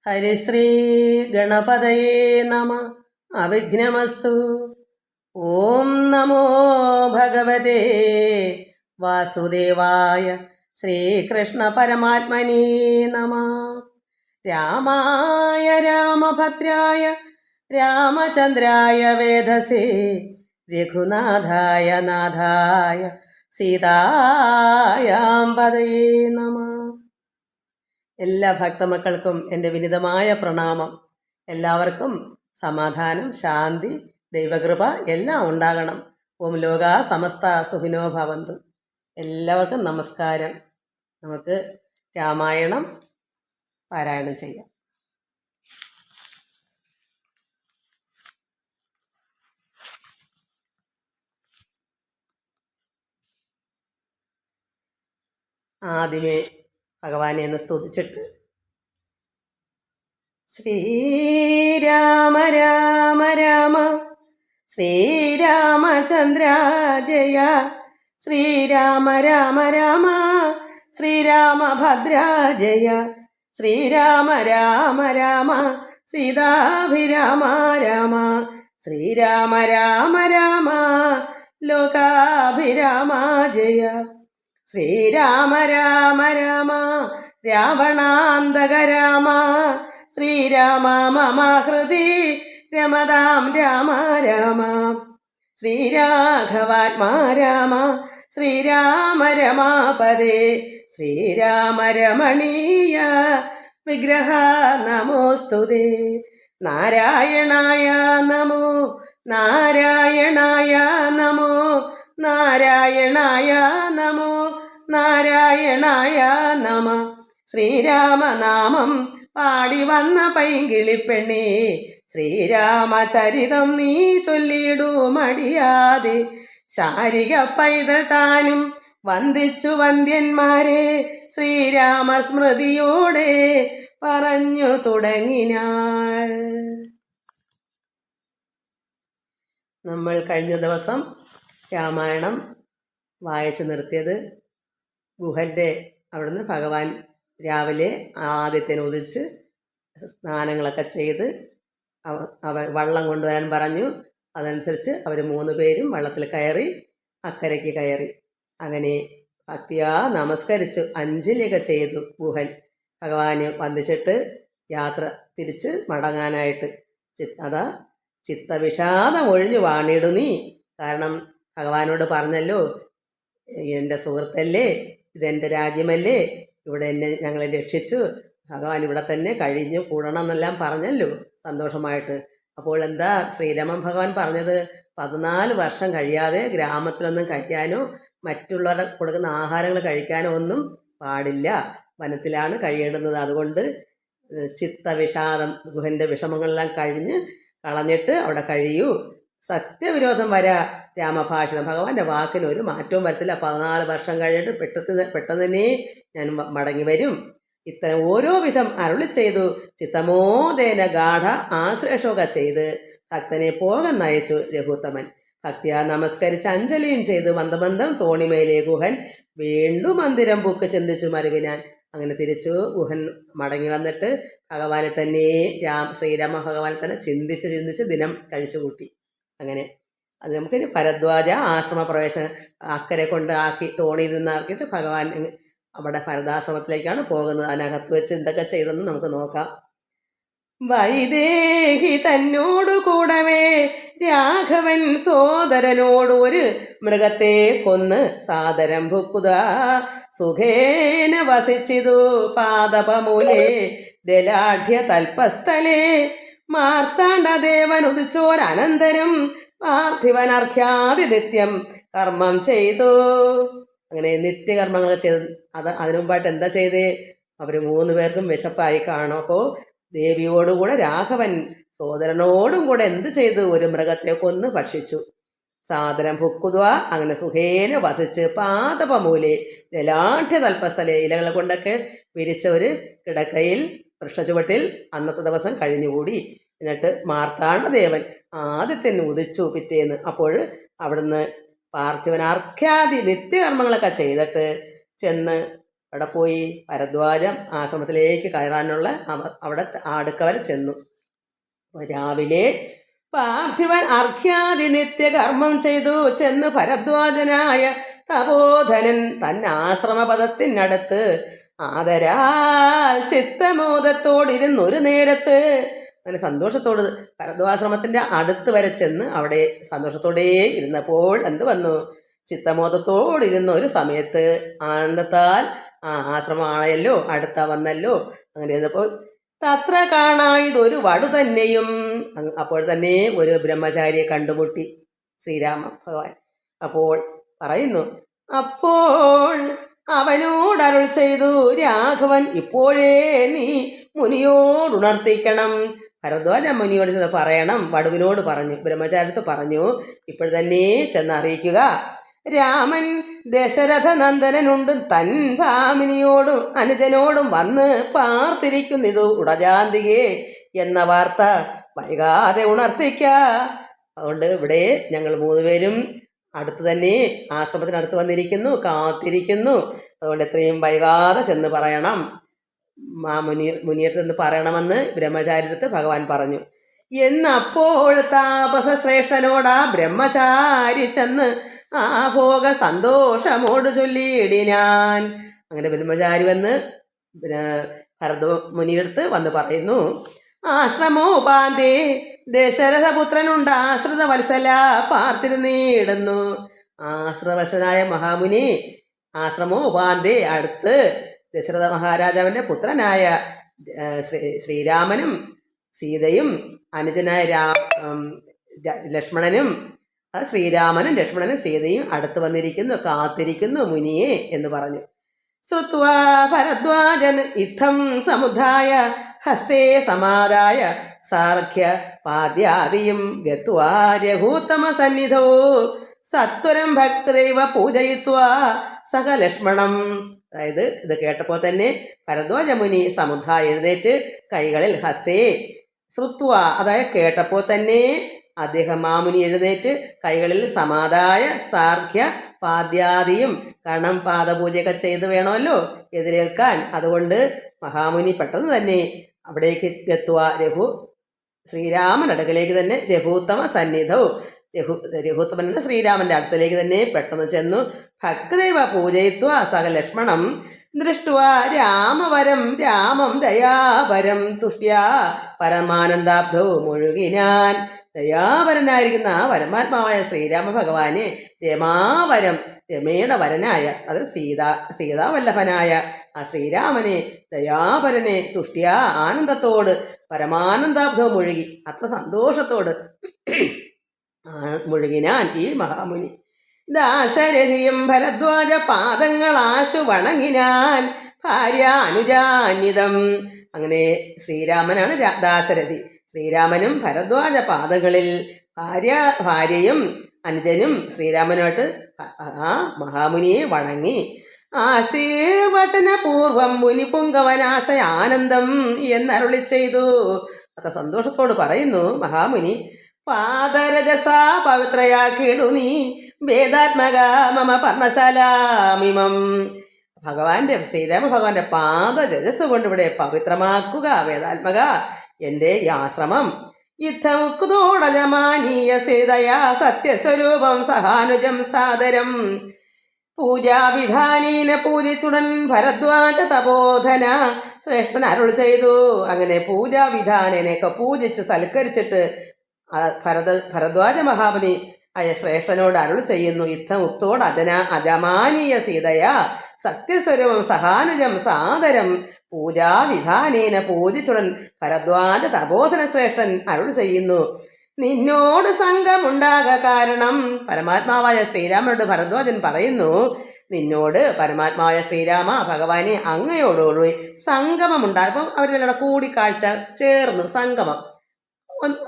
ഹരിശ്രീ ഗണപതയേ നമ. അവിഘ്നമസ്തു. ഓം നമോ ഭഗവതേ വാസുദേവായ. ശ്രീകൃഷ്ണ പരമാത്മനേ നമ. രാമായ രാമഭദ്രായ രാമചന്ദ്രായ വേധസേ രഘുനാഥായ നാഥായ സീതായാം പതയേ നമ. എല്ലാ ഭക്തമക്കൾക്കും എൻ്റെ വിനിതമായ പ്രണാമം. എല്ലാവർക്കും സമാധാനം, ശാന്തി, ദൈവകൃപ എല്ലാം ഉണ്ടാകണം. ഓം ലോകാ സമസ്ത സുഖിനോ ഭവന്തു. എല്ലാവർക്കും നമസ്കാരം. നമുക്ക് രാമായണം പാരായണം ചെയ്യാം. ആദ്യമേ ഭഗവാനെ എന്ന് സ്തുതിച്ചിട്ട് ശ്രീരാമ രാമ രാമ ശ്രീരാമചന്ദ്ര ജയ. ശ്രീരാമ രാമ രാമ ശ്രീരാമഭദ്ര ജയ. ശ്രീരാമ രാമ രാമ സീതാഭിരാമ രാമ. ശ്രീരാമ രാമ രാമ ലോകാഭിരാമ ജയ. ശ്രീരാമ രാമ രാമ രാവണാന്തക രാമ. ശ്രീരാമ മമ ഹൃദി രമതാം രാമ രാമ. ശ്രീരാഘവാത്മാ രാമ ശ്രീരാമ രമാപദേ. ശ്രീരാമ രമണീയ വിഗ്രഹ നമോസ്തുതേ. നാരായണായ നമോ നാരായണായ നമോ നാരായണായ നമോ നാരായണായ നമ. ശ്രീരാമനാമം പാടി വന്ന പൈങ്കിളിപ്പെണ്ണേ, ശ്രീരാമചരിതം നീ ചൊല്ലിടൂ മടിയാതെ. ശാരിക പൈതൽ താനും വന്ദിച്ചു വന്ദ്യന്മാരെ, ശ്രീരാമസ്മൃതിയോടെ പറഞ്ഞു തുടങ്ങിനാൾ. നമ്മൾ കഴിഞ്ഞ ദിവസം രാമായണം വായിച്ചു നിർത്തിയത് ഗുഹൻ്റെ അവിടുന്ന് ഭഗവാൻ രാവിലെ ആദിത്യനെ ഉദിച്ച് സ്നാനങ്ങളൊക്കെ ചെയ്ത് വള്ളം കൊണ്ടുവരാൻ പറഞ്ഞു. അതനുസരിച്ച് അവർ 3 പേരും വള്ളത്തിൽ കയറി അക്കരയ്ക്ക് കയറി. അങ്ങനെ ഭക്തിയാ നമസ്കരിച്ചു അഞ്ജലിയൊക്കെ ചെയ്തു. ഗുഹൻ ഭഗവാന് വന്ദിച്ചിട്ട് യാത്ര തിരിച്ച് മടങ്ങാനായിട്ട് അതാ ചിത്തവിഷാദം ഒഴിഞ്ഞു വാണിടു നീ. കാരണം ഭഗവാനോട് പറഞ്ഞല്ലോ, എൻ്റെ സുഹൃത്തല്ലേ, ഇതെൻ്റെ രാജ്യമല്ലേ, ഇവിടെ ഞങ്ങളെ രക്ഷിച്ചു, ഭഗവാൻ ഇവിടെ തന്നെ കഴിഞ്ഞു കൂടണം എന്നെല്ലാം പറഞ്ഞല്ലോ സന്തോഷമായിട്ട്. അപ്പോൾ എന്താ ശ്രീരാമൻ ഭഗവാൻ പറഞ്ഞത്? 14 വർഷം കഴിയാതെ ഗ്രാമത്തിലൊന്നും കഴിക്കാനോ മറ്റുള്ളവരുടെ കൊടുക്കുന്ന ആഹാരങ്ങൾ കഴിക്കാനോ ഒന്നും പാടില്ല, വനത്തിലാണ് കഴിയേണ്ടുന്നത്. അതുകൊണ്ട് ചിത്തവിഷാദം, ഗുഹൻ്റെ വിഷമങ്ങളെല്ലാം കളഞ്ഞിട്ട് അവിടെ കഴിയൂ. സത്യവിരോധം വരാ രാമഭാഷിതം, ഭഗവാന്റെ വാക്കിന് ഒരു മാറ്റവും വരത്തില്ല. 14 വർഷം കഴിഞ്ഞിട്ട് പെട്ടെന്ന് തന്നെ ഞാൻ മടങ്ങി വരും. ഇത്തരം ഓരോ വിധം അരുളി ചെയ്തു. ചിത്തമോദേന ഗാഠ ആശ്ലേഷമൊക്കെ ചെയ്ത് ഭക്തനെ പോകാൻ നയിച്ചു രഘുത്തമൻ. ഭക്തിയാ നമസ്കരിച്ച് അഞ്ജലിയും ചെയ്തു മന്ദമന്ദം തോണിമേലെ ഗുഹൻ വീണ്ടും മന്ദിരം പൂക്ക് ചിന്തിച്ചു മരുവിനാൻ. അങ്ങനെ തിരിച്ചു ഗുഹൻ മടങ്ങി വന്നിട്ട് ഭഗവാനെ തന്നെ ശ്രീരാമ ഭഗവാനെ തന്നെ ചിന്തിച്ച് ദിനം കഴിച്ചു കൂട്ടി. അങ്ങനെ അത് നമുക്കിനി ഭരദ്വാജ ആശ്രമ പ്രവേശനം അക്കരെ കൊണ്ടാക്കി തോണിയിൽ നിന്നാക്കിയിട്ട് ഭഗവാൻ അവിടെ ഭരതാശ്രമത്തിലേക്കാണ് പോകുന്നത്. അതിനകത്ത് വെച്ച് എന്തൊക്കെ ചെയ്തെന്ന് നമുക്ക് നോക്കാം. വൈദേഹി തന്നോടു കൂടവേ രാഘവൻ സോദരനോട് ഒരു മൃഗത്തെ കൊന്ന് സാദരം ഭുക്കുത സുഖേന വസിച്ചിതു പാദപമൂലേ ദലാഢ്യ തൽപസ്ഥലേ. മാർത്താണ്ഡദേവൻ ഉദിച്ചോരനന്തരം പാർത്ഥിവനർഘ്യാതി നിത്യം കർമ്മം ചെയ്തു. അങ്ങനെ നിത്യകർമ്മങ്ങൾ ചെയ്ത് അതിനു മുമ്പായിട്ട് എന്താ ചെയ്തേ? അവർ 3 പേർക്കും വിശപ്പായി കാണും. അപ്പോൾ ദേവിയോടുകൂടെ രാഘവൻ സോദരനോടും കൂടെ എന്ത് ചെയ്തു? ഒരു മൃഗത്തെ കൊന്ന് ഭക്ഷിച്ചു. സാദരം ഭുക്കുതുവ, അങ്ങനെ സുഖേന വസിച്ച് പാദപമൂലെ ദലാഢ്യ തൽപസ്ഥലെ, ഇലകളെ കൊണ്ടൊക്കെ വിരിച്ച ഒരു കിടക്കയിൽ വൃക്ഷച്ചുവട്ടിൽ അന്നത്തെ ദിവസം കഴിഞ്ഞുകൂടി. എന്നിട്ട് മാർത്താണ്ഡദേവൻ ആദിത്യൻ ഉദിച്ചു പിറ്റേന്ന്. അപ്പോൾ അവിടുന്ന് പാർത്ഥിവൻ അർഘ്യാദി നിത്യകർമ്മങ്ങളൊക്കെ ചെയ്തിട്ട് ചെന്ന് അവിടെ പോയി ഭരദ്വാജം ആശ്രമത്തിലേക്ക് കയറാനുള്ള അവിടെ അടുക്കവരെ ചെന്നു. രാവിലെ പാർത്ഥിവൻ അർഘ്യാദി നിത്യകർമ്മം ചെയ്തു ചെന്ന് ഭരദ്വാജനായ തപോധനൻ തന്നാശ്രമപദത്തിനടുത്ത് ആദരാൽ ചിത്തമോദത്തോടിരുന്നൊരു നേരത്ത്, അങ്ങനെ സന്തോഷത്തോട് ഭരദ്വാശ്രമത്തിൻ്റെ അടുത്ത് വരെ ചെന്ന് അവിടെ സന്തോഷത്തോടെ ഇരുന്നപ്പോൾ എന്ത് വന്നു? ചിത്തമോദത്തോടിരുന്ന ഒരു സമയത്ത് ആനന്ദത്താൽ ആശ്രമമാണല്ലോ, അടുത്ത വന്നല്ലോ. അങ്ങനെ ഇരുന്നപ്പോൾ തത്ര കാണായിതൊരു വടു തന്നെയും, അപ്പോൾ തന്നെ ഒരു ബ്രഹ്മചാരിയെ കണ്ടുമുട്ടി ശ്രീരാമ ഭഗവാൻ. അപ്പോൾ പറയുന്നു, അപ്പോൾ അവനോടരുൾ ചെയ്തു, രാഘവൻ ഇപ്പോഴേ നീ മുനിയോടുണർത്തിക്കണം. ഭരദ്വാജ മുനിയോട് ചെന്ന് പറയണം, വടുവിനോട് പറഞ്ഞു, ബ്രഹ്മചാരിത്ത് പറഞ്ഞു, ഇപ്പോഴത്തന്നെ ചെന്നറിയിക്കുക, രാമൻ ദശരഥ നന്ദനുണ്ട് തൻ ഭാമിനിയോടും അനുജനോടും വന്ന് പാർത്തിരിക്കുന്നിതു ഉടജാന്തികെ എന്ന വാർത്ത വൈകാതെ ഉണർത്തിക്ക. അതുകൊണ്ട് ഇവിടെ ഞങ്ങൾ 3 പേരും അടുത്ത് തന്നെ ആശ്രമത്തിനടുത്ത് വന്നിരിക്കുന്നു, കാത്തിരിക്കുന്നു. അതുകൊണ്ട് എത്രയും വൈകാതെ ചെന്ന് പറയണം, മുനിയടുത്ത് നിന്ന് പറയണമെന്ന് ബ്രഹ്മചാരിയടുത്ത് ഭഗവാൻ പറഞ്ഞു. എന്നപ്പോൾ താപസശ്രേഷ്ഠനോടാ ബ്രഹ്മചാരി ചെന്ന് ആ ഭോഗ സന്തോഷമോട് ചൊല്ലിയിടിനാൻ. അങ്ങനെ ബ്രഹ്മചാരി വന്ന് ഭരതമുനിയടുത്ത് വന്ന് പറയുന്നു, ആശ്രമോപാന്തേ ദശരഥപുത്രനുണ്ട് ആശ്രിത വത്സല പാർത്തിരുന്നീടുന്നു. ആശ്രിതവത്സനായ മഹാമുനി ആശ്രമോപാന്തേ അടുത്ത് ദശരഥ മഹാരാജാവിൻ്റെ പുത്രനായ ശ്രീരാമനും സീതയും അനുജനായ ലക്ഷ്മണനും, ശ്രീരാമനും ലക്ഷ്മണനും സീതയും അടുത്ത് വന്നിരിക്കുന്നു, കാത്തിരിക്കുന്നു മുനിയെ എന്ന് പറഞ്ഞു. ശ്രുത്വാ ഭരദ്വാജൻ ഇത്തം സമുദ്ധായ ഹസ്തേ സമാദായ സാർഘ്യ പാദ്യാദിയും ഗത്വാ രഘൂത്തമ സന്നിധോ സത്വരം ഭക്തദൈവ പൂജയിത്വാ സഹ ലക്ഷ്മണം. അതായത് ഇത് കേട്ടപ്പോൾ തന്നെ ഭരദ്വാജ മുനി സമുദ്ധായ എഴുന്നേറ്റ് കൈകളിൽ ഹസ്തേ ശ്രുത്വ, അതായത് കേട്ടപ്പോൾ തന്നെ അദ്ദേഹം മാമുനി എഴുന്നേറ്റ് കൈകളിൽ സമാദായ സാർഘ്യ പാദ്യാദിയും, കാരണം പാദപൂജയൊക്കെ ചെയ്ത് വേണമല്ലോ എതിരേൽക്കാൻ. അതുകൊണ്ട് മഹാമുനി പെട്ടെന്ന് തന്നെ അവിടേക്ക് ഗത്വ ശ്രീരാമൻ്റെ അടുക്കലേക്ക് തന്നെ രഘൂത്തമ സന്നിധവും, രഘുത്തമൻ എന്ന ശ്രീരാമൻ്റെ അടുത്തേക്ക് തന്നെ പെട്ടെന്ന് ചെന്നു. ഭക്തദൈവ പൂജയിത്വ സഹ ലക്ഷ്മണം ദൃഷ്ട്വാ രാമവരം രാമം ദയാപരം തുഷ്ട്യാ പരമാനന്ദാബ്ധോ മുഴുകിനാൻ. ദയാപരനായിരിക്കുന്ന ആ പരമാത്മാവായ ശ്രീരാമ ഭഗവാനെ രമാവരം, രമയുടെ വരനായ, അത് സീതാവല്ലഭനായ ആ ശ്രീരാമനെ ദയാപരനെ തുഷ്ട്യാ ആനന്ദത്തോട് പരമാനന്ദാബ്ധോ മുഴുകി, അത്ര സന്തോഷത്തോട് മുഴുകിനാൻ ഈ മഹാമുനി. ദാശരഥിയും ഭരദ്വാജ പാദങ്ങളാശു വണങ്ങിനാൻ ഭാര്യ അനുജാന്വിതം. അങ്ങനെ ശ്രീരാമനാണ് ദാശരഥി. ശ്രീരാമനും ഭരദ്വാജ പാദങ്ങളിൽ ഭാര്യയും അനുജനും ശ്രീരാമനുമായിട്ട് ആ മഹാമുനിയെ വണങ്ങി. ആശീർവചനപൂർവം മുനി പുങ്കവനാശയ ആനന്ദം എന്നരുളി ചെയ്തു. അത്ര സന്തോഷത്തോട് പറയുന്നു മഹാമുനി, പാദരജസാ പവിത്രയാക്കിയിടു നീ വേദാത്മക മമ പർണശാലാമിമം. ഭഗവാന്റെ ശ്രീരാമ ഭഗവാന്റെ പാദരജസ് കൊണ്ട് ഇവിടെ പവിത്രമാക്കുക വേദാത്മക എൻ്റെ ഈ ആശ്രമം. യുദ്ധമുക്തോടജമാനീയ സീതയാ സത്യസ്വരൂപം സഹാനുജം സാദരം പൂജാവിധാനീന പൂജിച്ചുടൻ ഭരദ്വാജ തപോധന ശ്രേഷ്ഠൻ അരുൾ ചെയ്തു. അങ്ങനെ പൂജാവിധാനനെയൊക്കെ പൂജിച്ച് സൽക്കരിച്ചിട്ട് ഭരദ്വാജ മഹാമുനി ആയ ശ്രേഷ്ഠനോട് അരുൾ ചെയ്യുന്നു, യുദ്ധമുക്തോട് അജമാനീയ സീതയാ സത്യസ്വരൂപം സഹാനുജം സാദരം പൂജാവിധാനേന പൂജിച്ചുടൻ ഭരദ്വാജ തപോധന ശ്രേഷ്ഠൻ അരുൾ ചെയ്യുന്നു, നിന്നോട് സംഘമുണ്ടാക കാരണം. പരമാത്മാവായ ശ്രീരാമനോട് ഭരദ്വാജൻ പറയുന്നു, നിന്നോട് പരമാത്മാവായ ശ്രീരാമ ഭഗവാനെ അങ്ങയോടുകൂടി സംഗമമുണ്ടാകുമ്പോൾ അവരെല്ലാം കൂടിക്കാഴ്ച ചേർന്നു, സംഗമം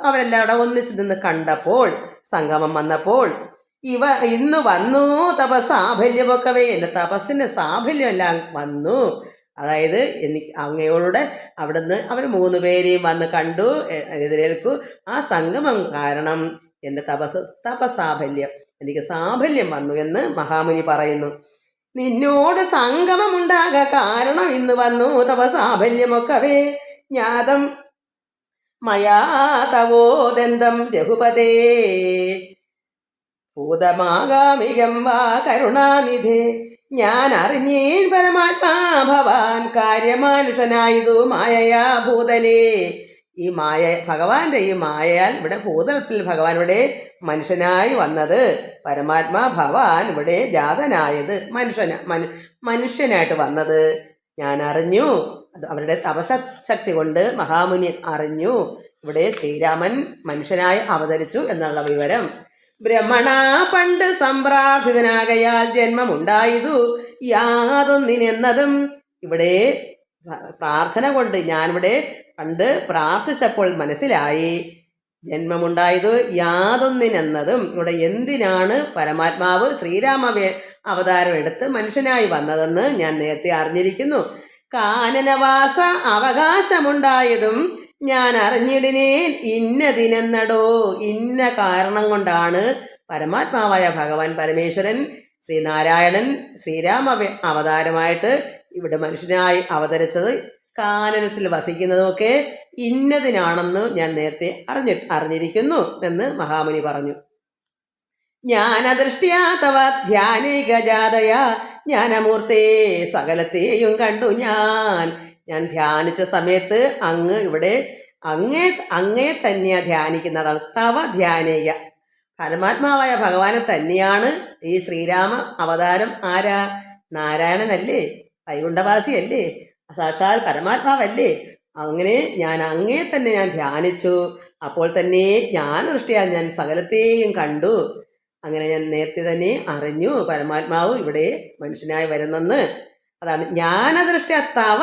അവരെല്ലാം ഒന്നിച്ച് നിന്ന് കണ്ടപ്പോൾ, സംഗമം വന്നപ്പോൾ ഇന്ന് വന്നു തപസാഫല്യമൊക്കവേ, എൻ്റെ തപസ്സിൻ്റെ സാഫല്യമെല്ലാം വന്നു. അതായത് എനിക്ക് അങ്ങയോടെ അവിടുന്ന് അവർ 3 പേരെയും വന്ന് കണ്ടു, എതിരേൽക്കു. ആ സംഗമം കാരണം എൻ്റെ തപസാഫല്യം, എനിക്ക് സാഫല്യം വന്നു എന്ന് മഹാമുനി പറയുന്നു. നിന്നോട് സംഗമമുണ്ടാക കാരണം ഇന്ന് വന്നു തവ സാഫല്യമൊക്കവേ ജ്ഞാതം മയാ തവോദന്തം രഘുപതേ ഭൂതമാകാമികം വാ കരുണാനിധേ ഞാൻ അറിഞ്ഞേൻ പരമാത്മാ ഭവാൻ കാര്യമാനുഷനായതു മായയാ ഭൂതലേ. ഈ ഭഗവാന്റെ ഈ മായയാൽ ഇവിടെ ഭൂതലത്തിൽ ഭഗവാൻ ഇവിടെ മനുഷ്യനായി വന്നത്, പരമാത്മാ ഭവാൻ ഇവിടെ ജാതനായത് മനുഷ്യനായിട്ട് വന്നത് ഞാൻ അറിഞ്ഞു. അത് അവരുടെ തപശക്തി കൊണ്ട് മഹാമുനി അറിഞ്ഞു. ഇവിടെ ശ്രീരാമൻ മനുഷ്യനായി അവതരിച്ചു എന്നുള്ള വിവരം. ബ്രഹ്മണ പണ്ട് സംപ്രാർത്ഥിതനാകയാൽ ജന്മമുണ്ടായതു യാതൊന്നിനെന്നതും. ഇവിടെ പ്രാർത്ഥന കൊണ്ട് ഞാനിവിടെ പണ്ട് പ്രാർത്ഥിച്ചപ്പോൾ മനസ്സിലായി ജന്മമുണ്ടായത് യാതൊന്നിനെന്നതും. ഇവിടെ എന്തിനാണ് പരമാത്മാവ് ശ്രീരാമ അവതാരം എടുത്ത് മനുഷ്യനായി വന്നതെന്ന് ഞാൻ നേരത്തെ അറിഞ്ഞിരിക്കുന്നു. കാനനവാസ അവകാശമുണ്ടായതും ഞാൻ അറിഞ്ഞിടിനേൻ ഇന്നതിനെന്നടോ. ഇന്ന കാരണം കൊണ്ടാണ് പരമാത്മാവായ ഭഗവാൻ പരമേശ്വരൻ ശ്രീനാരായണൻ ശ്രീരാമ അവതാരമായിട്ട് ഇവിടെ മനുഷ്യനായി അവതരിച്ചത്, കാനനത്തിൽ വസിക്കുന്നതൊക്കെ ഇന്നതിനാണെന്ന് ഞാൻ നേരത്തെ അറിഞ്ഞിരിക്കുന്നു എന്ന് മഹാമുനി പറഞ്ഞു. ജ്ഞാനദൃഷ്ട്യാ തവ ധ്യാനികജാതയ ജ്ഞാനമൂർത്തേ സകലത്തെയും കണ്ടു ഞാൻ ധ്യാനിച്ച സമയത്ത് അങ്ങ് ഇവിടെ അങ്ങേ തന്നെയാ ധ്യാനിക്കുന്നതാണ്. തവ ധ്യാനിക പരമാത്മാവായ ഭഗവാനെ തന്നെയാണ് ഈ ശ്രീരാമ അവതാരം. ആരാ? നാരായണനല്ലേ, വൈകുണ്ഠവാസിയല്ലേ, സാക്ഷാൽ പരമാത്മാവല്ലേ. അങ്ങനെ ഞാൻ അങ്ങേ തന്നെ ഞാൻ ധ്യാനിച്ചു. അപ്പോൾ തന്നെ ജ്ഞാനദൃഷ്ടിയാൽ ഞാൻ സകലത്തെയും കണ്ടു. അങ്ങനെ ഞാൻ നേരത്തെ തന്നെ അറിഞ്ഞു പരമാത്മാവ് ഇവിടെ മനുഷ്യനായി വരുന്നെന്ന്. അതാണ് ജ്ഞാനദൃഷ്ടി തവ,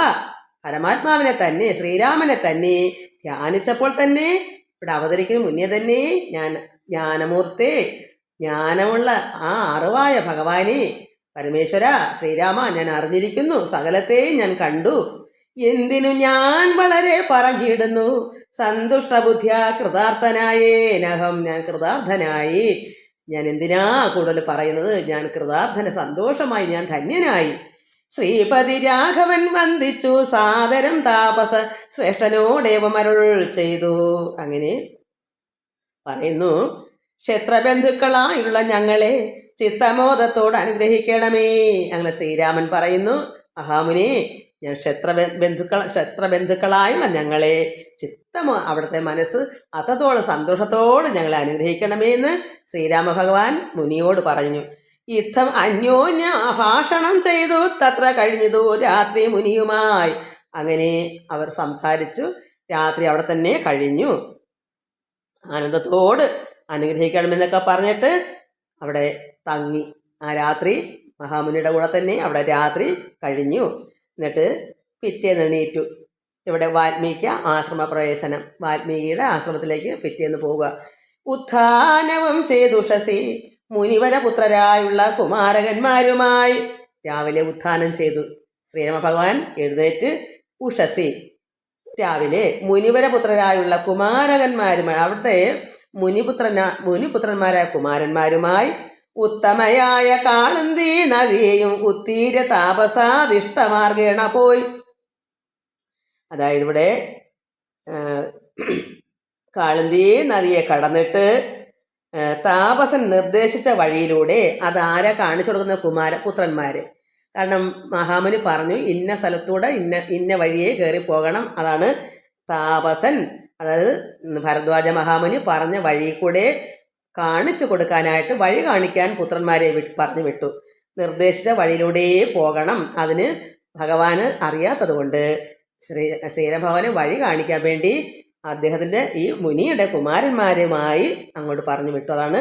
പരമാത്മാവിനെ തന്നെ ശ്രീരാമനെ തന്നെ ധ്യാനിച്ചപ്പോൾ തന്നെ ഇവിടെ അവതരിക്കുന്ന മുന്നേ തന്നെ ഞാൻ ജ്ഞാനമൂർത്തേ, ജ്ഞാനമുള്ള ആ അറിവായ ഭഗവാനെ പരമേശ്വര ശ്രീരാമ ഞാൻ അറിഞ്ഞിരിക്കുന്നു, സകലത്തെയും ഞാൻ കണ്ടു. എന്തിനു ഞാൻ വളരെ പറഞ്ഞിടുന്നു സന്തുഷ്ടബുദ്ധ്യ കൃതാർത്ഥനായേനഹം. ഞാൻ കൃതാർത്ഥനായി. ഞാൻ എന്തിനാ കൂടുതൽ പറയുന്നത്? ഞാൻ കൃതാർത്ഥന സന്തോഷമായി, ഞാൻ ധന്യനായി. ശ്രീപതി രാഘവൻ വന്ദിച്ചു സാദരം താപസ ശ്രേഷ്ഠനോടേവമരുൾ ചെയ്തു. അങ്ങനെ പറയുന്നു, ക്ഷേത്രബന്ധുക്കളായുള്ള ഞങ്ങളെ ചിത്തമോദത്തോട് അനുഗ്രഹിക്കണമേ. അങ്ങനെ ശ്രീരാമൻ പറയുന്നു, മഹാമുനി ഞാൻ ക്ഷേത്രബന്ധുക്കളായുള്ള ഞങ്ങളെ അവിടുത്തെ മനസ്സ് അത്രത്തോളം സന്തോഷത്തോട് ഞങ്ങളെ അനുഗ്രഹിക്കണമേ എന്ന് ശ്രീരാമ ഭഗവാൻ മുനിയോട് പറഞ്ഞു. യുദ്ധം അന്യോന്യ ഭാഷണം ചെയ്തു തത്ര കഴിഞ്ഞതു രാത്രി മുനിയുമായി. അങ്ങനെ അവർ സംസാരിച്ചു, രാത്രി അവിടെ തന്നെ കഴിഞ്ഞു. ആനന്ദത്തോട് അനുഗ്രഹിക്കണമെന്നൊക്കെ പറഞ്ഞിട്ട് അവിടെ തങ്ങി. ആ രാത്രി മഹാമുനിയുടെ കൂടെ തന്നെ അവിടെ രാത്രി കഴിഞ്ഞു. എന്നിട്ട് പിറ്റേന്ന് എണീറ്റു. ഇവിടെ വാൽമീകി ആശ്രമ പ്രവേശനം, വാൽമീകിയുടെ ആശ്രമത്തിലേക്ക് പിറ്റേന്ന് പോവുക. ഉത്ഥാനവും ചെയ്തുഷസി മുനിവരപുത്രരായുള്ള കുമാരകന്മാരുമായി രാവിലെ ഉത്ഥാനം ചെയ്തു. ശ്രീരാമ ഭഗവാൻ എഴുന്നേറ്റ് രാവിലെ മുനിവരപുത്രരായുള്ള കുമാരകന്മാരുമായി, അവിടുത്തെ മുനിപുത്രന്മാരായ കുമാരന്മാരുമായി ഉത്തമയായ കാളന്തി നദിയെയും ഉത്തീര താപസാദിഷ്ടമാർഗേണ പോയി. അതായത് ഇവിടെ കാളന്തി നദിയെ കടന്നിട്ട് താപസൻ നിർദ്ദേശിച്ച വഴിയിലൂടെ അതാരാ കാണിച്ചു കൊടുക്കുന്ന പുത്രന്മാര്. കാരണം മഹാമുനി പറഞ്ഞു ഇന്ന സ്ഥലത്തൂടെ ഇന്ന വഴിയെ കയറി പോകണം. അതാണ് താപസൻ, അതായത് ഭരദ്വാജ മഹാമുനി പറഞ്ഞ വഴി കൂടെ കാണിച്ചു കൊടുക്കാനായിട്ട് വഴി കാണിക്കാൻ പുത്രന്മാരെ പറഞ്ഞു വിട്ടു. നിർദ്ദേശിച്ച വഴിയിലൂടെ പോകണം. അതിന് ഭഗവാന് അറിയാത്തത് കൊണ്ട് ശ്രീരാമഭഗവാനെ വഴി കാണിക്കാൻ വേണ്ടി അദ്ദേഹത്തിൻ്റെ ഈ മുനിയുടെ കുമാരന്മാരുമായി അങ്ങോട്ട് പറഞ്ഞു വിട്ടു. അതാണ്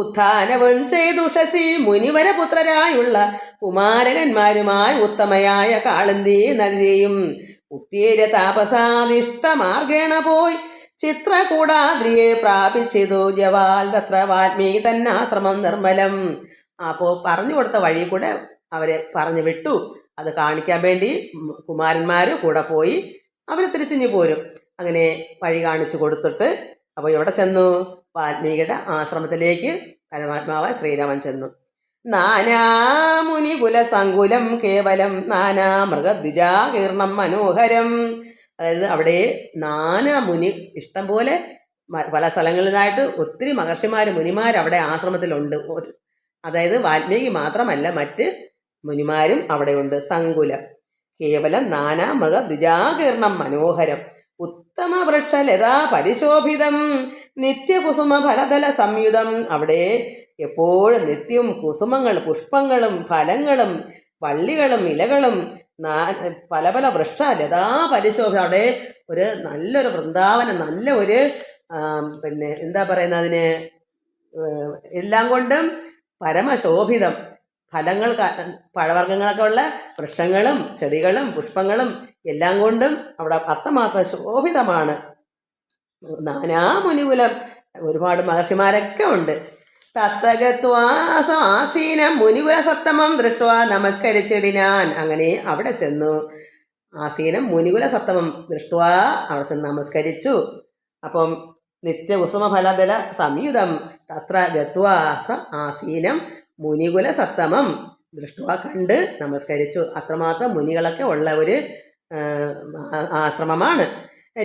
ഉത്ഥാനവും ചെയ്തുഷസി മുനിവരപുത്രരായുള്ള കുമാരകന്മാരുമായി ഉത്തമയായ കാളന്തി നദിയെയും ഉത്തീര താപസാദിഷ്ടമാർഗേണ പോയി ചിത്രകൂടാദ്രിയെ പ്രാപിച്ചിതു ജവാൽ തത്ര വാൽമീകി തന്നാശ്രമം നിർമ്മലം. അപ്പോൾ പറഞ്ഞു കൊടുത്ത വഴി കൂടെ അവരെ പറഞ്ഞു വിട്ടു. അത് കാണിക്കാൻ വേണ്ടി കുമാരന്മാർ കൂടെ പോയി അവർ തിരിച്ചിഞ്ഞു പോരും. അങ്ങനെ വഴി കാണിച്ചു കൊടുത്തിട്ട് അപ്പോൾ എവിടെ ചെന്നു? വാൽമീകിയുടെ ആശ്രമത്തിലേക്ക് പരമാത്മാവായ ശ്രീരാമൻ ചെന്നു. നാനാമുനികുല സങ്കുലം കേവലം നാനാ മൃഗദ്വിജാകീർണം മനോഹരം. അതായത് അവിടെ നാനാ മുനി ഇഷ്ടം പോലെ പല സ്ഥലങ്ങളിൽ നിന്നായിട്ട് ഒത്തിരി മഹർഷിമാർ മുനിമാർ അവിടെ ആശ്രമത്തിലുണ്ട്. അതായത് വാൽമീകി മാത്രമല്ല, മറ്റ് മുനിമാരും അവിടെയുണ്ട്. സങ്കുലം കേവലം നാനാ മൃഗദ്വിജാകീർണം മനോഹരം ഉത്തമ വൃക്ഷലതാ പരിശോഭിതം നിത്യകുസുമ ഫലതല സംയുതം. അവിടെ എപ്പോഴും നിത്യവും കുസുമങ്ങൾ, പുഷ്പങ്ങളും ഫലങ്ങളും വള്ളികളും ഇലകളും പല പല വൃക്ഷ ലതാ പരിശോഭ. അവിടെ ഒരു നല്ലൊരു വൃന്ദാവനം, നല്ല ഒരു പിന്നെ എന്താ പറയുന്നത്, അതിന് എല്ലാം കൊണ്ടും പരമശോഭിതം. ഫലങ്ങൾ, പഴവർഗ്ഗങ്ങളൊക്കെ ഉള്ള വൃക്ഷങ്ങളും ചെടികളും പുഷ്പങ്ങളും എല്ലാം കൊണ്ടും അവിടെ അത്രമാത്രം ശോഭിതമാണ്. നാനാമുനികുലം, ഒരുപാട് മഹർഷിമാരൊക്കെ ഉണ്ട്. തത്രഗത്വാസീനം മുനികുല സത്തമം ദൃഷ്ട്വാ നമസ്കരിച്ചിടിനാൻ. അങ്ങനെ അവിടെ ചെന്നു. ആസീനം മുനികുല സത്തമം ദൃഷ്ട്വാ അവിടെ ചെന്ന് നമസ്കരിച്ചു. അപ്പം നിത്യകുസുമ ഫലദല സംയുതം തത്ര ഗത്വാസ ആസീനം മുനികുല സത്തമം ദൃഷ്ട്വാ കണ്ട് നമസ്കരിച്ചു. അത്രമാത്രം മുനികളൊക്കെ ഉള്ള ഒരു ആശ്രമമാണ്.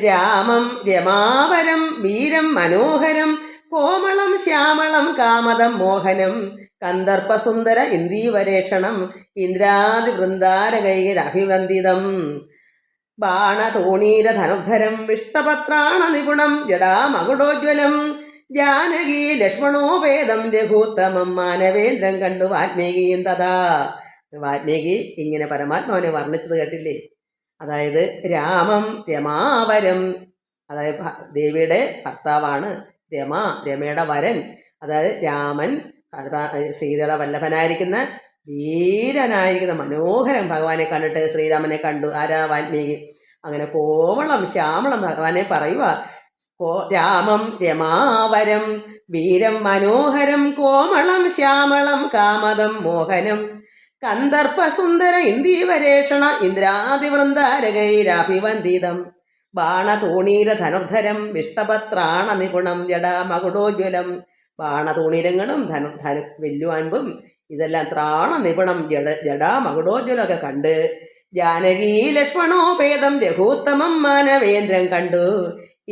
രാമം രമാവരം വീരം മനോഹരം കോമളം ശ്യാമളം കാമദം മോഹനം കന്ദർപ്പസുന്ദര ഇന്ദീവരേക്ഷണം ഇന്ദ്രാദിവൃന്ദാരകൈരഭിവന്ദിതം ബാണതോണീരധനുദ്ധരം വിഷ്ടപത്രാണ നിപുണം ജടാമകുടോജ്വലം ജാനകി ലക്ഷ്മണോപേദം രഘുത്തമം മാനവേന്ദ്രം കണ്ടു വാൽമീകിയും തഥാ. വാൽമീകി ഇങ്ങനെ പരമാത്മാവിനെ വർണ്ണിച്ചത് കേട്ടില്ലേ? അതായത് രാമം രമാവരം, അതായത് ദേവിയുടെ ഭർത്താവാണ് രമ, രമയുടെ വരൻ. അതായത് രാമൻ സീതയുടെ വല്ലഭനായിരിക്കുന്ന വീരനായിരിക്കുന്ന മനോഹരം ഭഗവാനെ കണ്ടിട്ട് ശ്രീരാമനെ കണ്ടു. ആരാ? വാൽമീകി. അങ്ങനെ കോമളം ശ്യാമളം ഭഗവാനെ പറയുക. രാമം രമാവരം വീരം മനോഹരം കോമളം ശ്യാമളം കാമദം മോഹനം കന്ദർപ്പസുന്ദര ഇന്ദീവരേക്ഷണ ഇന്ദ്രാദിവൃന്ദാരകൈരഭിവന്ദിതം ബാണതൂണീരധനുർധരം വിഷ്ടപത്രാണ നിപുണം ജടാമകുടോജ്വലം. ബാണതൂണീരങ്ങളും വെല്ലുവാൻപും ഇതെല്ലാം ത്രാണ നിപുണം ജടാമകുടോജ്വലമൊക്കെ കണ്ട് ജാനകി ലക്ഷ്മണോപേദം രഘുത്തമം മാനവേന്ദ്രം കണ്ടു.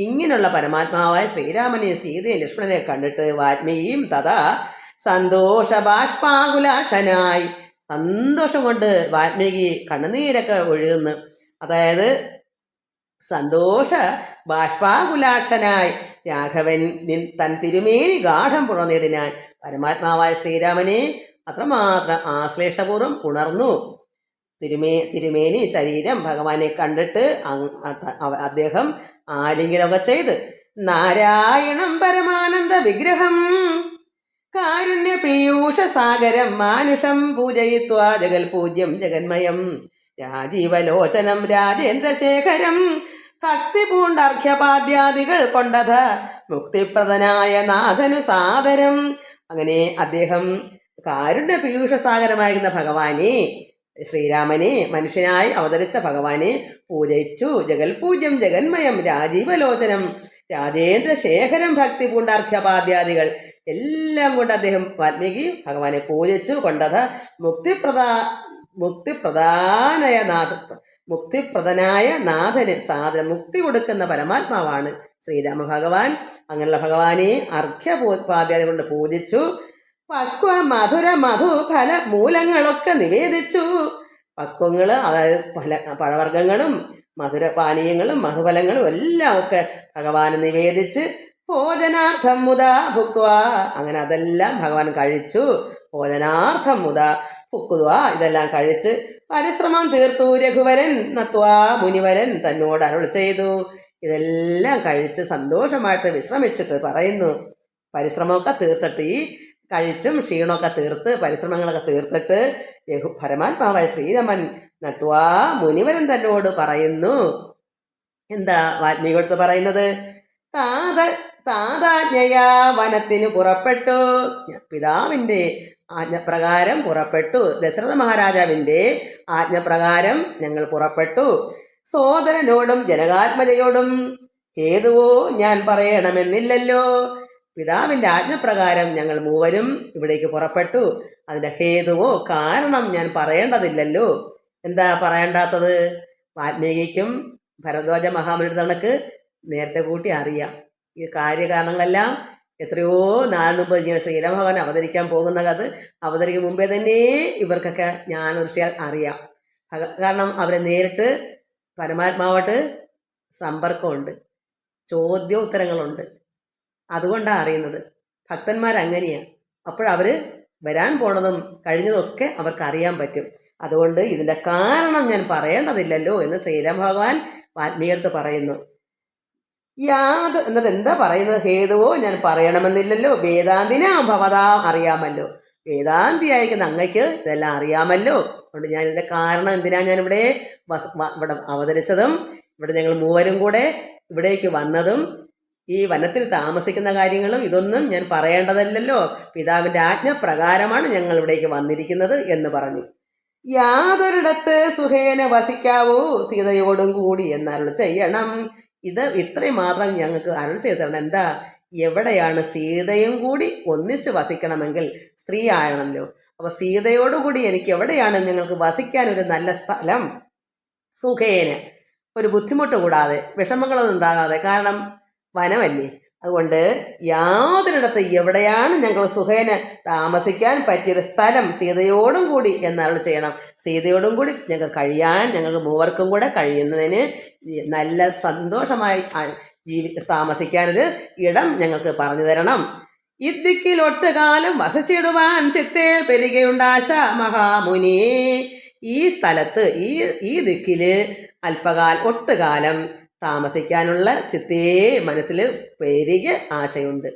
ഇങ്ങനെയുള്ള പരമാത്മാവായ ശ്രീരാമനെ സീതയെ ലക്ഷ്മണനെ കണ്ടിട്ട് വാൽമീകിയും തഥാ സന്തോഷ ബാഷ്പാകുലാക്ഷനായി, സന്തോഷം കൊണ്ട് വാൽമീകി കണ്ണുനീരൊക്കെ ഒഴുകുന്നു. അതായത് സന്തോഷ ബാഷ്പാകുലാക്ഷനായി രാഘവൻ തൻ തിരുമേനി ഗാഠം പുറന്നിടിനാൻ. പരമാത്മാവായ ശ്രീരാമനെ അത്രമാത്രം ആശ്ലേഷപൂർവ്വം പുണർന്നു. തിരുമേനി ശരീരം ഭഗവാനെ കണ്ടിട്ട് അദ്ദേഹം ആലിംഗനമൊക്കെ ചെയ്ത് നാരായണം പരമാനന്ദ വിഗ്രഹം കാരുണ്യ പീയൂഷ സാഗരം മാനുഷം പൂജയിത്വാ ജഗൽ പൂജ്യം ജഗന്മയം രാജീവലോചനം രാജേന്ദ്രശേഖരം ഭക്തി പൂണ്ടർഘ്യപാദ്യാദികൾ കൊണ്ടത മുക്തിപ്രദനായ നാഥനു സാദരം. അങ്ങനെ അദ്ദേഹം കാരുണ്യ പീയൂഷ സാഗരമായിരുന്ന ഭഗവാനെ, ശ്രീരാമനെ, മനുഷ്യനായി അവതരിച്ച ഭഗവാനെ പൂജിച്ചു. ജഗൽ പൂജ്യം ജഗന്മയം രാജീവലോചനം രാജേന്ദ്രശേഖരം ഭക്തി പൂണ്ടാർഘ്യപാദ്യാദികൾ എല്ലാം കൊണ്ട് അദ്ദേഹം വാൽമീകി ഭഗവാനെ പൂജിച്ചു. കൊണ്ടത് മുക്തിപ്രദനായ നാഥന് സാധനം മുക്തി കൊടുക്കുന്ന പരമാത്മാവാണ് ശ്രീരാമ ഭഗവാൻ. അങ്ങനെയുള്ള ഭഗവാനെ അർഘ്യപാദ്യാദി കൊണ്ട് പൂജിച്ചു. പക്വ മധുര മധു ഫല മൂലങ്ങളൊക്കെ നിവേദിച്ചു. പക്വങ്ങൾ, അതായത് പഴവർഗ്ഗങ്ങളും മധുരപാനീയങ്ങളും മധുഫലങ്ങളും എല്ലാം ഒക്കെ ഭഗവാന് നിവേദിച്ച് ഭോജനാർത്ഥം മുതാ ഭുക്വ, അങ്ങനെ അതെല്ലാം ഭഗവാൻ കഴിച്ചു. ഭോജനാർത്ഥം മുതാ ഭുക്വ, ഇതെല്ലാം കഴിച്ച് പരിശ്രമം തീർത്തു. രഘുവരൻ നത്വാ മുനിവരൻ തന്നോട് അരുൾ ചെയ്തു. ഇതെല്ലാം കഴിച്ച് സന്തോഷമായിട്ട് വിശ്രമിച്ചിട്ട് പറയുന്നു, പരിശ്രമമൊക്കെ തീർത്തിട്ട്, ഈ കഴിച്ചും ക്ഷീണമൊക്കെ തീർത്ത് പരിശ്രമങ്ങളൊക്കെ തീർത്തിട്ട് പരമാത്മാവായ ശ്രീരാമൻ നത്വാ മുനിവരൻ തന്നോട് പറയുന്നു. എന്താ വാൽമീകിയോട് പറയുന്നത്? താതാജ്ഞയാ വനത്തിന് പുറപ്പെട്ടു. പിതാവിൻ്റെ ആജ്ഞപ്രകാരം പുറപ്പെട്ടു. ദശരഥ മഹാരാജാവിൻ്റെ ആജ്ഞപ്രകാരം ഞങ്ങൾ പുറപ്പെട്ടു. സോദരനോടും ജനകാത്മജയോടും ഹേതുവോ ഞാൻ പറയണമെന്നില്ലല്ലോ. പിതാവിൻ്റെ ആജ്ഞപ്രകാരം ഞങ്ങൾ മൂവരും ഇവിടേക്ക് പുറപ്പെട്ടു. അതിൻ്റെ ഹേതുവോ കാരണം ഞാൻ പറയേണ്ടതില്ലല്ലോ. എന്താ പറയേണ്ടാത്തത്? വാൽമീകിക്കും ഭരദ്വാജ മഹാമുനിയുടെ കണക്ക് നേരത്തെ കൂട്ടി അറിയാം. ഈ കാര്യകാരണങ്ങളെല്ലാം എത്രയോ നാൾ മുമ്പ് ഇങ്ങനെ ശ്രീരാമഭഗവാൻ അവതരിക്കാൻ പോകുന്ന കഥ അവതരിക്കും മുമ്പേ തന്നെ ഇവർക്കൊക്കെ ജ്ഞാനദൃഷ്ടിയാൽ അറിയാം. കാരണം അവരെ നേരിട്ട് പരമാത്മാവായിട്ട് സമ്പർക്കമുണ്ട്, ചോദ്യോത്തരങ്ങളുണ്ട്. അതുകൊണ്ടാണ് അറിയുന്നത്. ഭക്തന്മാരങ്ങനെയാണ്. അപ്പോഴവർ വരാൻ പോണതും കഴിഞ്ഞതൊക്കെ അവർക്ക് അറിയാൻ പറ്റും. അതുകൊണ്ട് ഇതിൻ്റെ കാരണം ഞാൻ പറയേണ്ടതില്ലല്ലോ എന്ന് ശ്രീരാം ഭഗവാൻ വാൽമീകിയടുത്ത് പറയുന്നു. എന്നിട്ട് എന്താ പറയുന്നത്? ഹേതുവോ ഞാൻ പറയണമെന്നില്ലല്ലോ. വേദാന്തിനാ ഭവതാ അറിയാമല്ലോ. വേദാന്തിയായിരിക്കുന്ന അങ്ങയ്ക്ക് ഇതെല്ലാം അറിയാമല്ലോ. അതുകൊണ്ട് ഞാൻ ഇതിൻ്റെ കാരണം എന്തിനാണ് ഞാനിവിടെ ഇവിടെ അവതരിച്ചതും ഇവിടെ ഞങ്ങൾ മൂവരും കൂടെ ഇവിടേക്ക് വന്നതും ഈ വനത്തിൽ താമസിക്കുന്ന കാര്യങ്ങളും ഇതൊന്നും ഞാൻ പറയേണ്ടതല്ലല്ലോ. പിതാവിൻ്റെ ആജ്ഞ പ്രകാരമാണ് ഞങ്ങൾ ഇവിടേക്ക് വന്നിരിക്കുന്നത് എന്ന് പറഞ്ഞു. യാതൊരിടത്ത് സുഖേന വസിക്കാവൂ സീതയോടും കൂടി എന്നരുൾ ചെയ്യണം. ഇത് ഇത്രയും മാത്രം ഞങ്ങൾക്ക് അരുൾ ചെയ്തു തരണം. എന്താ? എവിടെയാണ് സീതയും കൂടി ഒന്നിച്ച് വസിക്കണമെങ്കിൽ സ്ത്രീ ആണല്ലോ. അപ്പോൾ സീതയോടുകൂടി എനിക്ക് എവിടെയാണ് ഞങ്ങൾക്ക് വസിക്കാൻ ഒരു നല്ല സ്ഥലം? സുഖേന, ഒരു ബുദ്ധിമുട്ട് കൂടാതെ, വിഷമങ്ങളൊന്നും ഉണ്ടാകാതെ. കാരണം വനമല്ലേ. അതുകൊണ്ട് യാതൊരിടത്ത് എവിടെയാണ് ഞങ്ങൾ സുഖേന താമസിക്കാൻ പറ്റിയൊരു സ്ഥലം സീതയോടും കൂടി എന്നരുൾ ചെയ്യണം. സീതയോടും കൂടി ഞങ്ങൾക്ക് കഴിയാൻ, ഞങ്ങൾക്ക് മൂവർക്കും കൂടെ കഴിയുന്നതിന് നല്ല സന്തോഷമായി താമസിക്കാനൊരു ഇടം ഞങ്ങൾക്ക് പറഞ്ഞു തരണം. ഇദ്ദിക്കിൽ ഒട്ടുകാലം വസിച്ചിടുവാൻ ചിത്തേ പെരുകയുണ്ടാശ മഹാമുനി. ഈ സ്ഥലത്ത് ഈ ദിക്കില് ഒട്ടുകാലം താമസിക്കാനുള്ള ചിത്തേ മനസ്സിൽ പെരുകെ ആശയുണ്ട്.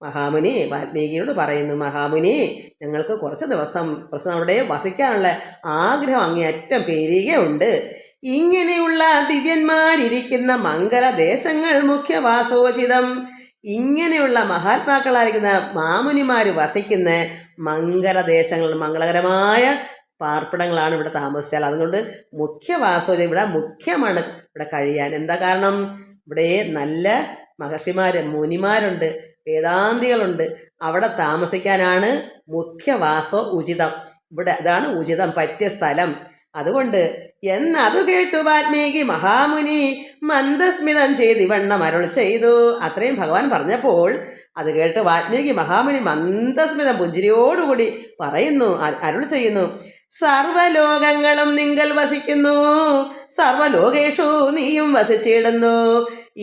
മഹാമുനി വാൽമീകിയോട് പറയുന്നു, മഹാമുനി ഞങ്ങൾക്ക് കുറച്ച് അവിടെ വസിക്കാനുള്ള ആഗ്രഹം അങ്ങേയറ്റം പെരുകയുണ്ട്. ഇങ്ങനെയുള്ള ദിവ്യന്മാരിയ്ക്കുന്ന മംഗലദേശങ്ങൾ മുഖ്യവാസോചിതം. ഇങ്ങനെയുള്ള മഹാത്മാക്കളായിരിക്കുന്ന മാമുനിമാർ വസിക്കുന്ന മംഗലദേശങ്ങൾ, മംഗളകരമായ പാർപ്പിടങ്ങളാണ് ഇവിടെ താമസിച്ചാൽ. അതുകൊണ്ട് മുഖ്യവാസോചിതം, ഇവിടെ മുഖ്യമാണ് ഇവിടെ കഴിയാൻ. എന്താ കാരണം? ഇവിടെ നല്ല മഹർഷിമാർ, മുനിമാരുണ്ട്, വേദാന്തികളുണ്ട്. അവിടെ താമസിക്കാനാണ് മുഖ്യവാസോ ഉചിതം. ഇവിടെ അതാണ് ഉചിതം, പറ്റിയ സ്ഥലം. അതുകൊണ്ട് എന്നതു കേട്ടു വാൽമീകി മഹാമുനി മന്ദസ്മിതം ചെയ്തിവണ്ണം അരുൾ ചെയ്തു. അത്രയും ഭഗവാൻ പറഞ്ഞപ്പോൾ അത് കേട്ട് വാൽമീകി മഹാമുനി മന്ദസ്മിതം പുഞ്ചിരിയോടുകൂടി പറയുന്നു, അരുൾ ചെയ്യുന്നു. സർവലോകങ്ങളും നിങ്കൽ വസിക്കുന്നു, സർവലോകേഷു നീയും വസിച്ചിടുന്നു.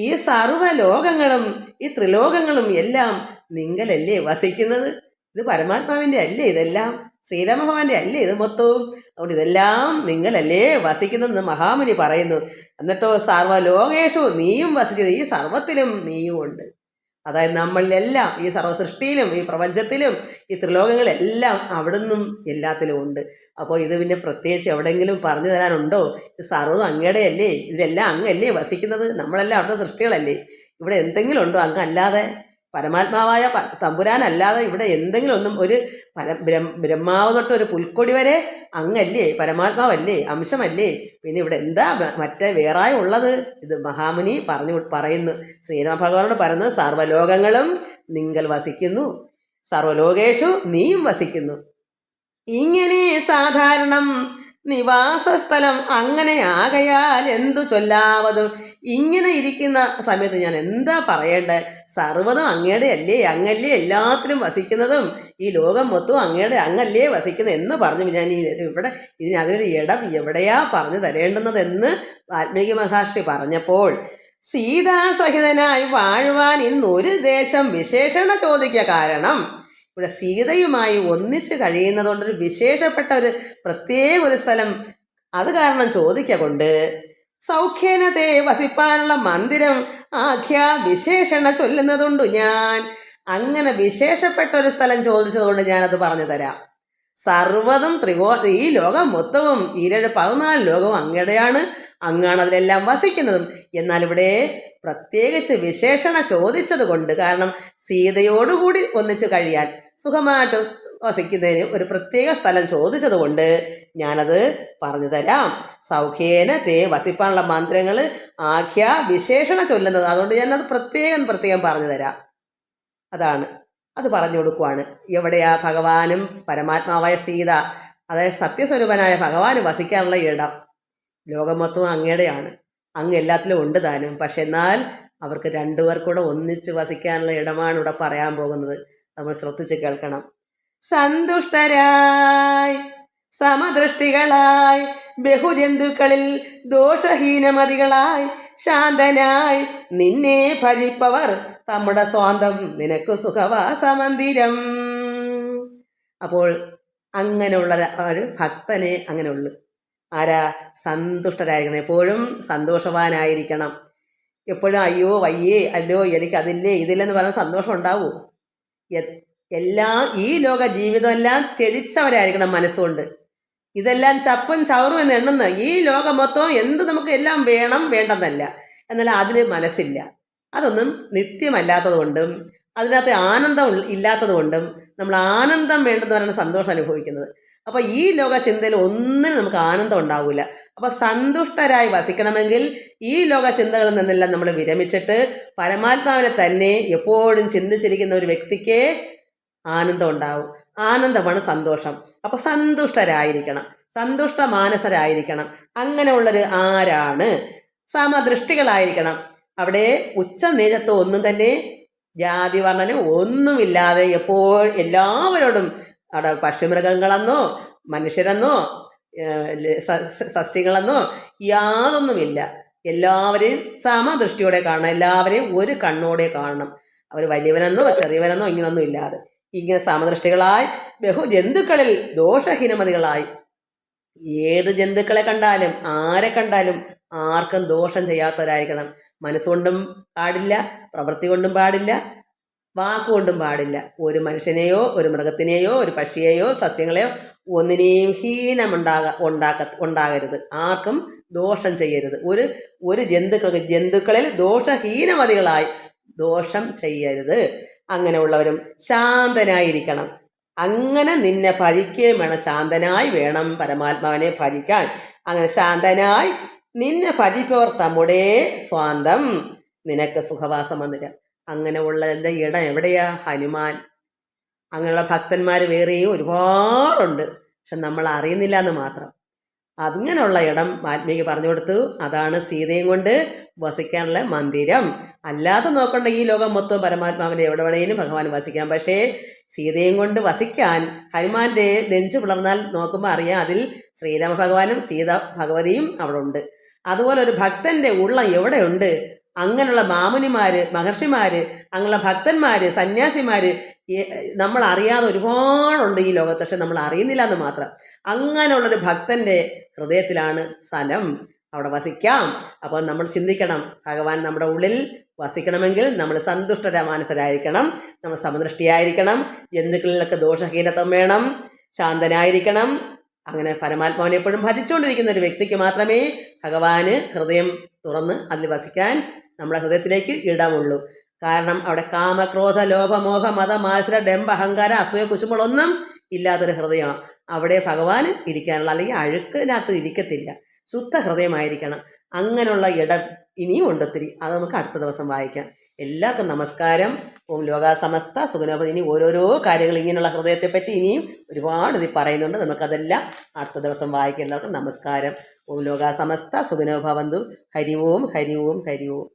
ഈ സർവലോകങ്ങളും ഈ ത്രിലോകങ്ങളും എല്ലാം നിങ്കലല്ലേ വസിക്കുന്നത്? ഇത് പരമാത്മാവിൻ്റെ അല്ലേ ഇതെല്ലാം? ശ്രീരാമഭഗവാന്റെ അല്ലേ ഇത് മൊത്തവും? അതുകൊണ്ട് ഇതെല്ലാം നിങ്ങളല്ലേ വസിക്കുന്നതെന്ന് മഹാമുനി പറയുന്നു. എന്നിട്ടോ സർവലോകേഷു നീയും വസിച്ചത്, ഈ സർവത്തിലും നീയും ഉണ്ട്. അതായത് നമ്മളിലെല്ലാം, ഈ സർവ്വസൃഷ്ടിയിലും ഈ പ്രപഞ്ചത്തിലും ഈ ത്രിലോകങ്ങളെല്ലാം അവിടുന്നും എല്ലാത്തിലും ഉണ്ട്. അപ്പോൾ ഇത് പിന്നെ പ്രത്യേകിച്ച് എവിടെയെങ്കിലും പറഞ്ഞു തരാനുണ്ടോ? ഇത് സർവ്വതും അങ്ങയുടെ അല്ലേ? ഇതിലെല്ലാം അങ്ങല്ലേ വസിക്കുന്നത്? നമ്മളെല്ലാം അവിടുത്തെ സൃഷ്ടികളല്ലേ? ഇവിടെ എന്തെങ്കിലും ഉണ്ടോ അങ്ങല്ലാതെ? പരമാത്മാവായ തമ്പുരാനല്ലാതെ ഇവിടെ എന്തെങ്കിലും ഒന്നും, ഒരു ബ്രഹ്മാവ് തൊട്ട് ഒരു പുൽക്കൊടി വരെ അങ്ങല്ലേ, പരമാത്മാവല്ലേ, അംശമല്ലേ? പിന്നെ ഇവിടെ എന്താ വേറായി ഉള്ളത്? ഇത് മഹാമുനി പറയുന്നു, ശ്രീരാമ ഭഗവാനോട് പറയുന്നത്, സർവ്വലോകങ്ങളും നിങ്കൽ വസിക്കുന്നു, സർവ്വലോകേഷു നീയും വസിക്കുന്നു. ഇങ്ങനെ സാധാരണം നിവാസസ്ഥലം അങ്ങനെ ആകയാൽ എന്തു ചൊല്ലാവതും. ഇങ്ങനെ ഇരിക്കുന്ന സമയത്ത് ഞാൻ എന്താ പറയേണ്ടത്? സർവ്വതും അങ്ങയുടെ അല്ലേ, അങ്ങല്ലേ എല്ലാത്തിലും വസിക്കുന്നതും, ഈ ലോകം മൊത്തവും അങ്ങയുടെ അങ്ങല്ലേ വസിക്കുന്നത് എന്ന് പറഞ്ഞു. ഞാൻ ഇവിടെ അതിനൊരു ഇടം എവിടെയാ പറഞ്ഞു തരേണ്ടുന്നതെന്ന് വാൽമീകി മഹർഷി പറഞ്ഞപ്പോൾ, സീതാസഹിതനായി വാഴുവാൻ ഇന്നൊരു ദേശം വിശേഷണ ചോദിക്ക. കാരണം ഇവിടെ സീതയുമായി ഒന്നിച്ച് കഴിയുന്നതുകൊണ്ടൊരു വിശേഷപ്പെട്ട ഒരു പ്രത്യേക ഒരു സ്ഥലം, അത് കാരണം ചോദിക്കൊണ്ട് സൗഖ്യനത്തെ വസിപ്പാനുള്ള മന്ദിരം ആഖ്യ വിശേഷണ ചൊല്ലുന്നതുണ്ട്. ഞാൻ അങ്ങനെ വിശേഷപ്പെട്ട ഒരു സ്ഥലം ചോദിച്ചതുകൊണ്ട് ഞാനത് പറഞ്ഞു തരാം. സർവ്വതും ഈ ലോകം മൊത്തവും 14 ലോകവും അങ്ങയുടെയാണ്, അങ്ങാണ് അതിലെല്ലാം വസിക്കുന്നതും. എന്നാൽ ഇവിടെ പ്രത്യേകിച്ച് വിശേഷണ ചോദിച്ചത് കൊണ്ട്, കാരണം സീതയോടുകൂടി ഒന്നിച്ച് കഴിയാൻ സുഖമായിട്ട് വസിക്കുന്നതിന് ഒരു പ്രത്യേക സ്ഥലം ചോദിച്ചത് കൊണ്ട് ഞാനത് പറഞ്ഞു തരാം. സൗഖ്യേന തേ വസിപ്പാനുള്ള മന്ത്രങ്ങൾ ആഖ്യ വിശേഷണ ചൊല്ലുന്നത്, അതുകൊണ്ട് ഞാനത് പ്രത്യേകം പറഞ്ഞു തരാം. അതാണ് അത് പറഞ്ഞു കൊടുക്കുവാണ്. എവിടെയാ ഭഗവാനും പരമാത്മാവായ സീത, അതായത് സത്യസ്വരൂപനായ ഭഗവാന് വസിക്കാനുള്ള ഇടം. ലോകം മൊത്തം അങ്ങയുടെയാണ്, അങ്ങ് എല്ലാത്തിലും ഉണ്ട് താനും. പക്ഷെ എന്നാൽ അവർക്ക് രണ്ടുപേർക്കൂടെ ഒന്നിച്ച് വസിക്കാനുള്ള ഇടമാണ് ഇവിടെ പറയാൻ പോകുന്നത്. നമ്മൾ ശ്രദ്ധിച്ച് കേൾക്കണം. സന്തുഷ്ടരായി സമദൃഷ്ടികളായി ബഹുജന്തുക്കളിൽ ദോഷഹീനമതികളായി ശാന്തനായി നിന്നെ ഭജിപ്പവർ നമ്മുടെ സ്വാന്തം നിനക്ക് സുഖവാസമന്ദിരം. അപ്പോൾ അങ്ങനെയുള്ള ഒരു ഭക്തനെ അങ്ങനെ ഉള്ളു. ആരാ? സന്തുഷ്ടരായിരിക്കണം, എപ്പോഴും സന്തോഷവാനായിരിക്കണം. എപ്പോഴും അയ്യോ വയ്യേ അല്ലോ എനിക്കതില്ലേ ഇതില്ലെന്ന് പറഞ്ഞാൽ സന്തോഷം ഉണ്ടാവൂ? എല്ലാം ഈ ലോക ജീവിതമെല്ലാം ത്യജിച്ചവരായിരിക്കണം മനസ്സുകൊണ്ട്. ഇതെല്ലാം ചപ്പും ചവറും എന്ന് എണ്ണുന്ന ഈ ലോകം മൊത്തം എന്ത് നമുക്ക് എല്ലാം വേണം വേണ്ടെന്നല്ല, എന്നാൽ അതിൽ മനസ്സില്ല. അതൊന്നും നിത്യമല്ലാത്തത് കൊണ്ടും അതിനകത്ത് ആനന്ദം ഇല്ലാത്തത് കൊണ്ടും നമ്മൾ ആനന്ദം വേണ്ടെന്ന് പറയുന്ന സന്തോഷം അനുഭവിക്കുന്നത്. അപ്പോൾ ഈ ലോക ചിന്തയിൽ ഒന്നിനും നമുക്ക് ആനന്ദം ഉണ്ടാവില്ല. അപ്പോൾ സന്തുഷ്ടരായി വസിക്കണമെങ്കിൽ ഈ ലോക ചിന്തകളിൽ നിന്നെല്ലാം നമ്മൾ വിരമിച്ചിട്ട് പരമാത്മാവിനെ തന്നെ എപ്പോഴും ചിന്തിച്ചിരിക്കുന്ന ഒരു വ്യക്തിക്ക് ആനന്ദം ഉണ്ടാവും. ആനന്ദമാണ് സന്തോഷം. അപ്പോൾ സന്തുഷ്ടരായിരിക്കണം, സന്തുഷ്ട മാനസരായിരിക്കണം. അങ്ങനെയുള്ളൊരു ആരാണ്? സമദൃഷ്ടികളായിരിക്കണം. അവിടെ ഉച്ച നീചത്വം ഒന്നും തന്നെ ജാതി വർണ്ണന ഒന്നുമില്ലാതെ എല്ലാവരോടും, അവിടെ പക്ഷിമൃഗങ്ങളെന്നോ മനുഷ്യരെന്നോ സസ്യങ്ങളെന്നോ യാതൊന്നുമില്ല. എല്ലാവരെയും സമദൃഷ്ടിയോടെ കാണണം, എല്ലാവരെയും ഒരു കണ്ണോടെ കാണണം. അവർ വലിയവനെന്നോ ചെറിയവനെന്നോ ഇങ്ങനൊന്നും ഇല്ലാതെ ഇങ്ങനെ സമദൃഷ്ടികളായി ബഹുജന്തുക്കളിൽ ദോഷഹീനമതികളായി. ഏത് ജന്തുക്കളെ കണ്ടാലും ആരെ കണ്ടാലും ആർക്കും ദോഷം ചെയ്യാത്തവരായിരിക്കണം. മനസ്സുകൊണ്ടും പാടില്ല, പ്രവൃത്തി കൊണ്ടും പാടില്ല, വാക്കുകൊണ്ടും പാടില്ല. ഒരു മനുഷ്യനെയോ ഒരു മൃഗത്തിനെയോ ഒരു പക്ഷിയെയോ സസ്യങ്ങളെയോ ഒന്നിനെയും ഉണ്ടാകരുത്. ആർക്കും ദോഷം ചെയ്യരുത്. ഒരു ജന്തുക്കളിൽ ദോഷഹീനമതികളായി ദോഷം ചെയ്യരുത്. അങ്ങനെയുള്ളവരും ശാന്തനായിരിക്കണം. അങ്ങനെ നിന്നെ ഭജിക്കുകയും വേണം. ശാന്തനായി വേണം പരമാത്മാവിനെ ഭജിക്കാൻ. അങ്ങനെ ശാന്തനായി നിന്നെ ഭജിപ്പവർ നമ്മുടെ സ്വാന്തം നിനക്ക് സുഖവാസം മന്ദിരം. അങ്ങനെ ഉള്ളതിൻ്റെ ഇടം എവിടെയാ? ഹനുമാൻ. അങ്ങനെയുള്ള ഭക്തന്മാർ വേറെയും ഒരുപാടുണ്ട്, പക്ഷെ നമ്മൾ അറിയുന്നില്ല എന്ന് മാത്രം. അങ്ങനെയുള്ള ഇടം വാൽമീകി പറഞ്ഞു കൊടുത്തു. അതാണ് സീതയും കൊണ്ട് വസിക്കാനുള്ള മന്ദിരം. അല്ലാതെ നോക്കണ്ട ഈ ലോകം മൊത്തം പരമാത്മാവിനെ എവിടെ വേണേലും ഭഗവാൻ വസിക്കാം. പക്ഷേ സീതയും കൊണ്ട് വസിക്കാൻ ഹനുമാന്റെ നെഞ്ചു പിളർന്നാൽ നോക്കുമ്പോൾ അറിയാം, അതിൽ ശ്രീരാമ ഭഗവാനും സീത ഭഗവതിയും അവിടെ ഉണ്ട്. അതുപോലെ ഒരു ഭക്തന്റെ ഉള്ളം എവിടെയുണ്ട്? അങ്ങനെയുള്ള മാമുനിമാര്, മഹർഷിമാര്, അങ്ങനെയുള്ള ഭക്തന്മാര്, സന്യാസിമാര് നമ്മൾ അറിയാതെ ഒരുപാടുണ്ട് ഈ ലോകത്ത്. പക്ഷെ നമ്മൾ അറിയുന്നില്ല എന്ന് മാത്രം. അങ്ങനെയുള്ളൊരു ഭക്തന്റെ ഹൃദയത്തിലാണ് സ്ഥലം, അവിടെ വസിക്കാം. അപ്പോൾ നമ്മൾ ചിന്തിക്കണം, ഭഗവാൻ നമ്മുടെ ഉള്ളിൽ വസിക്കണമെങ്കിൽ നമ്മൾ സന്തുഷ്ടമാനസരായിരിക്കണം, നമ്മൾ സമദൃഷ്ടിയായിരിക്കണം, ജന്തുക്കളിലൊക്കെ ദോഷഹീനത്വം വേണം, ശാന്തനായിരിക്കണം. അങ്ങനെ പരമാത്മാവിനെ എപ്പോഴും ഭജിച്ചുകൊണ്ടിരിക്കുന്ന ഒരു വ്യക്തിക്ക് മാത്രമേ ഭഗവാന് ഹൃദയം തുറന്ന് അതിൽ വസിക്കാൻ നമ്മുടെ ഹൃദയത്തിലേക്ക് ഇടമുള്ളൂ. കാരണം അവിടെ കാമക്രോധ ലോഭ മോഹ മത മാത്സര ഡംബ അഹങ്കാര അസൂയ കുശുമ്പളൊന്നും ഇല്ലാത്തൊരു ഹൃദയമാണ് അവിടെ ഭഗവാന് ഇരിക്കാനുള്ള, അല്ലെങ്കിൽ അഴുക്കിനകത്ത് ഇരിക്കത്തില്ല. ശുദ്ധ ഹൃദയമായിരിക്കണം. അങ്ങനെയുള്ള ഇടം ഇനിയും ഉണ്ട് ഒത്തിരി. അത് നമുക്ക് അടുത്ത ദിവസം വായിക്കാം. എല്ലാവർക്കും നമസ്കാരം. ഓം ലോകാ സമസ്ത സുഖനോഭവന്തു. ഇനി ഓരോരോ കാര്യങ്ങൾ ഇങ്ങനെയുള്ള ഹൃദയത്തെപ്പറ്റി ഇനിയും ഒരുപാട് ഇത് പറയുന്നുണ്ട്. നമുക്കതെല്ലാം അടുത്ത ദിവസം വായിക്കാം. എല്ലാവർക്കും നമസ്കാരം. ഓം ലോകാ സമസ്ത സുഖനോഭവന്തു. ഹരി ഓം ഹരി ഓം ഹരി ഓം.